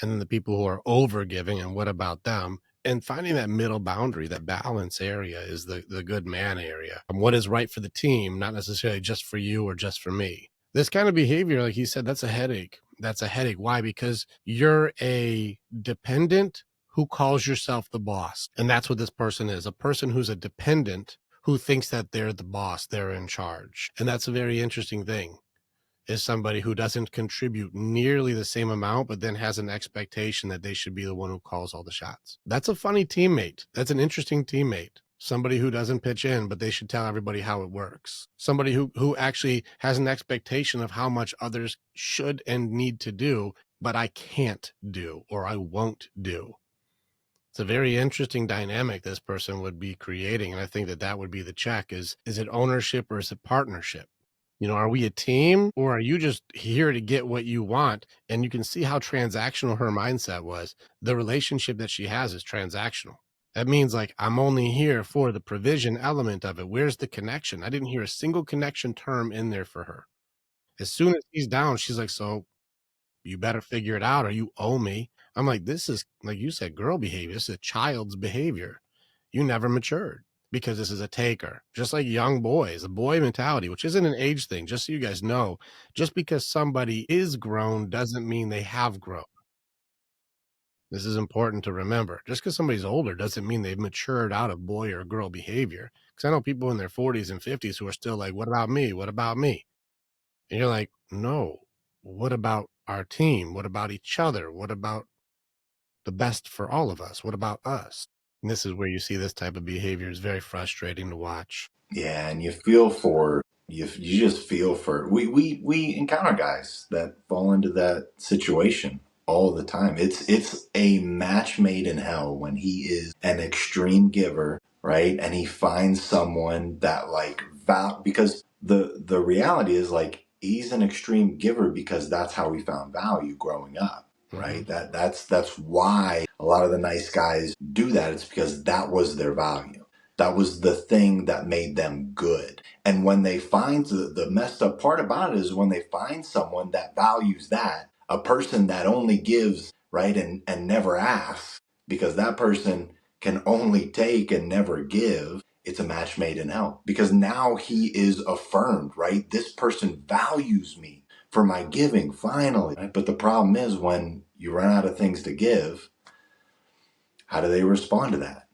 and then the people who are over giving, and what about them? And finding that middle boundary, that balance area is the good man area. And what is right for the team, not necessarily just for you or just for me. This kind of behavior, like he said, that's a headache. That's a headache. Why? Because you're a dependent who calls yourself the boss. And that's what this person is, a person who's a dependent who thinks that they're the boss, they're in charge. And that's a very interesting thing, is somebody who doesn't contribute nearly the same amount, but then has an expectation that they should be the one who calls all the shots. That's a funny teammate. That's an interesting teammate. Somebody who doesn't pitch in, but they should tell everybody how it works. Somebody who actually has an expectation of how much others should and need to do, but I can't do or I won't do. It's a very interesting dynamic this person would be creating. And I think that that would be the check is it ownership or is it partnership? Are we a team or are you just here to get what you want? And you can see how transactional her mindset was. The relationship that she has is transactional. That means like, I'm only here for the provision element of it. Where's the connection? I didn't hear a single connection term in there for her. As soon as he's down, she's like, so you better figure it out or you owe me. I'm like, this is, like you said, girl behavior. This is a child's behavior. You never matured because this is a taker, just like young boys, a boy mentality, which isn't an age thing. Just so you guys know, just because somebody is grown doesn't mean they have grown. This is important to remember. Just because somebody's older doesn't mean they've matured out of boy or girl behavior. Because I know people in their 40s and 50s who are still like, what about me? What about me? And you're like, no, what about our team? What about each other? What about the best for all of us? What about us? And this is where you see this type of behavior is very frustrating to watch. Yeah, and you feel for you just feel for we encounter guys that fall into that situation all the time. It's a match made in hell when he is an extreme giver, right? And he finds someone that like because the reality is like he's an extreme giver because that's how he found value growing up, right? That's why a lot of the nice guys do that. It's because that was their value. That was the thing that made them good. And when they find the messed up part about it is when they find someone that values that, a person that only gives, right, and never asks, because that person can only take and never give, it's a match made in hell. Because now he is affirmed, right? This person values me for my giving, finally. Right? But the problem is when you run out of things to give, how do they respond to that?